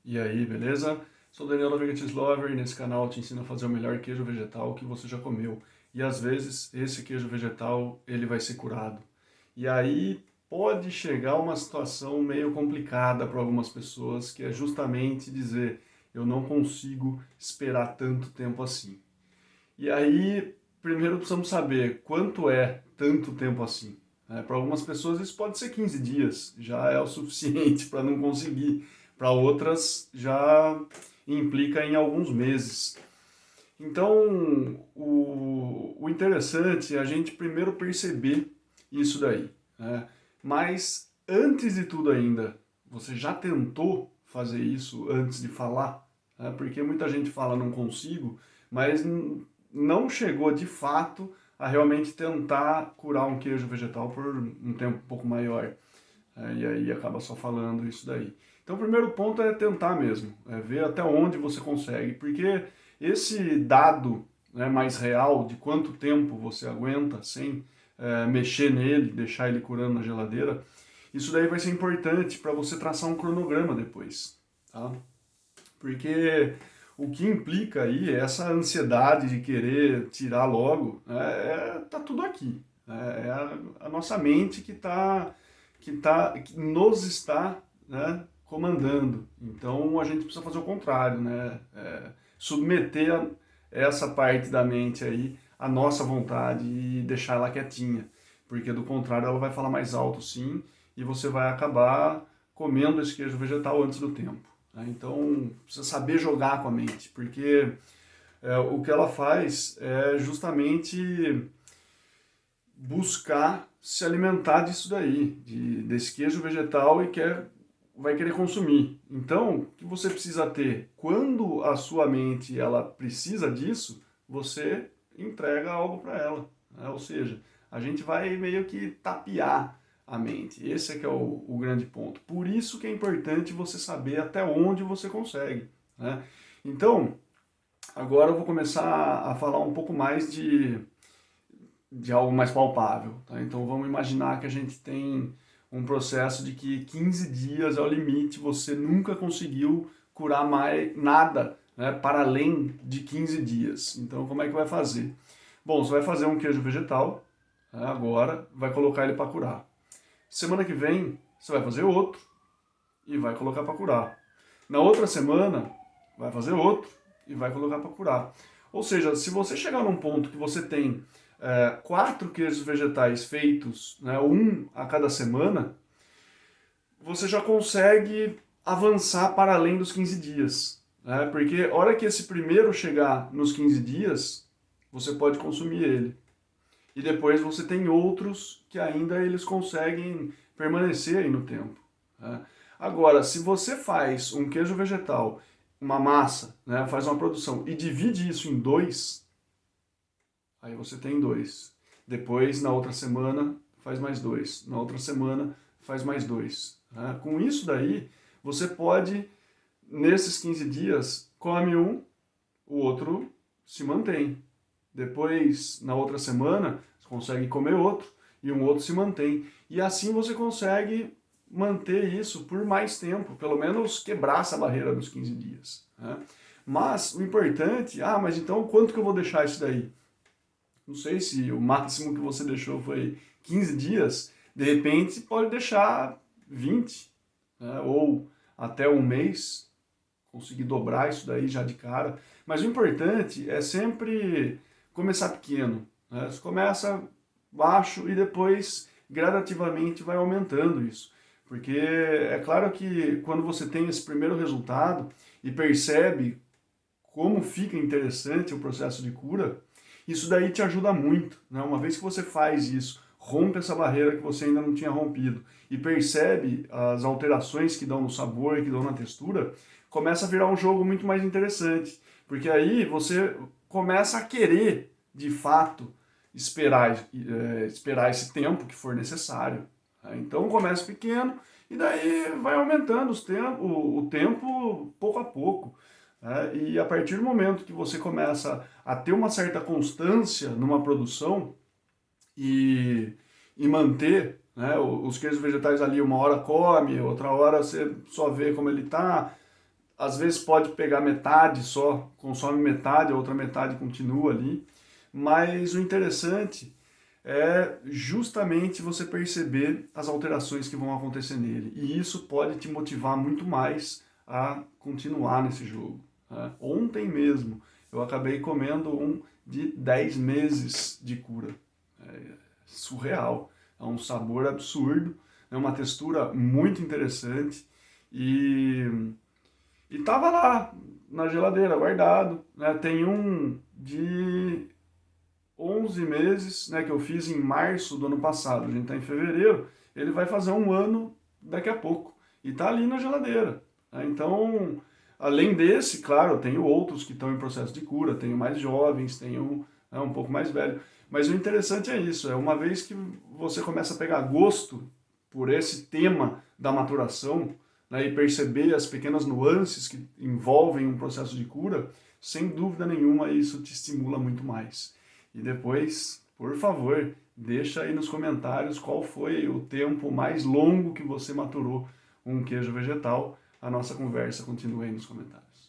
E aí, beleza? Sou Daniel da Vegetis Lover e nesse canal eu te ensino a fazer o melhor queijo vegetal que você já comeu. E às vezes esse queijo vegetal ele vai ser curado. E aí pode chegar uma situação meio complicada para algumas pessoas, que é justamente dizer eu não consigo esperar tanto tempo assim. E aí, primeiro precisamos saber quanto é tanto tempo assim. Para algumas pessoas isso pode ser 15 dias, já é o suficiente para não conseguir. Para outras já implica em alguns meses. Então, o interessante é a gente primeiro perceber isso daí. Mas antes de tudo ainda, você já tentou fazer isso antes de falar? Porque muita gente fala não consigo, mas não chegou de fato a realmente tentar curar um queijo vegetal por um tempo um pouco maior. E aí acaba só falando isso daí. Então o primeiro ponto é tentar mesmo, é ver até onde você consegue, porque esse dado, né, mais real de quanto tempo você aguenta sem mexer nele, deixar ele curando na geladeira, isso daí vai ser importante para você traçar um cronograma depois, tá? Porque o que implica aí é essa ansiedade de querer tirar logo, tá tudo aqui. É a nossa mente que nos está, né, comandando. Então a gente precisa fazer o contrário, né? Submeter essa parte da mente aí à nossa vontade e deixar ela quietinha. Porque do contrário ela vai falar mais alto sim e você vai acabar comendo esse queijo vegetal antes do tempo. Então, precisa saber jogar com a mente, porque o que ela faz é justamente buscar se alimentar disso daí, desse queijo vegetal e vai querer consumir. Então, o que você precisa ter? Quando a sua mente ela precisa disso, você entrega algo para ela. Ou seja, a gente vai meio que tapear a mente. Esse é que é o grande ponto. Por isso que é importante você saber até onde você consegue. Né? Então, agora eu vou começar a falar um pouco mais de algo mais palpável. Tá? Então vamos imaginar que a gente tem um processo de que 15 dias é o limite, você nunca conseguiu curar mais nada, né, para além de 15 dias. Então como é que vai fazer? Bom, você vai fazer um queijo vegetal, né, agora, vai colocar ele para curar. Semana que vem você vai fazer outro e vai colocar para curar. Na outra semana vai fazer outro e vai colocar para curar. Ou seja, se você chegar num ponto que você tem 4 queijos vegetais feitos, né, um a cada semana, você já consegue avançar para além dos 15 dias. Né? Porque a hora que esse primeiro chegar nos 15 dias, você pode consumir ele. E depois você tem outros que ainda eles conseguem permanecer aí no tempo. Né? Agora, se você faz um queijo vegetal, uma massa, né, faz uma produção e divide isso em dois, aí você tem dois. Depois, na outra semana, faz mais dois. Na outra semana, faz mais dois. Né? Com isso daí, você pode, nesses 15 dias, come um, o outro se mantém. Depois, na outra semana, você consegue comer outro e um outro se mantém. E assim você consegue manter isso por mais tempo, pelo menos quebrar essa barreira dos 15 dias. Né? Mas o importante, mas então quanto que eu vou deixar isso daí? Não sei se o máximo que você deixou foi 15 dias, de repente pode deixar 20, né? Ou até um mês, conseguir dobrar isso daí já de cara. Mas o importante é sempre começar pequeno. Né? Você começa baixo e depois gradativamente vai aumentando isso. Porque é claro que quando você tem esse primeiro resultado e percebe como fica interessante o processo de cura, isso daí te ajuda muito. Né? Uma vez que você faz isso, rompe essa barreira que você ainda não tinha rompido e percebe as alterações que dão no sabor, que dão na textura, começa a virar um jogo muito mais interessante. Porque aí você começa a querer, de fato, esperar esse tempo que for necessário. Então começa pequeno e daí vai aumentando o tempo pouco a pouco. E a partir do momento que você começa a ter uma certa constância numa produção e, e manter, os queijos vegetais ali, uma hora come, outra hora você só vê como ele está, às vezes pode pegar metade só, consome metade, a outra metade continua ali, mas o interessante é justamente você perceber as alterações que vão acontecer nele, e isso pode te motivar muito mais a continuar nesse jogo. Né? Ontem mesmo eu acabei comendo um de 10 meses de cura. É surreal, é um sabor absurdo, é uma textura muito interessante e tava lá na geladeira guardado, né? Tem um de 11 meses, né, que eu fiz em março do ano passado, a gente está em fevereiro, ele vai fazer um ano daqui a pouco, e está ali na geladeira. Né? Então, além desse, claro, eu tenho outros que estão em processo de cura, tenho mais jovens, tenho um pouco mais velho, mas o interessante é isso, é uma vez que você começa a pegar gosto por esse tema da maturação, né, e perceber as pequenas nuances que envolvem um processo de cura, sem dúvida nenhuma isso te estimula muito mais. E depois, por favor, deixa aí nos comentários qual foi o tempo mais longo que você maturou um queijo vegetal. A nossa conversa continua aí nos comentários.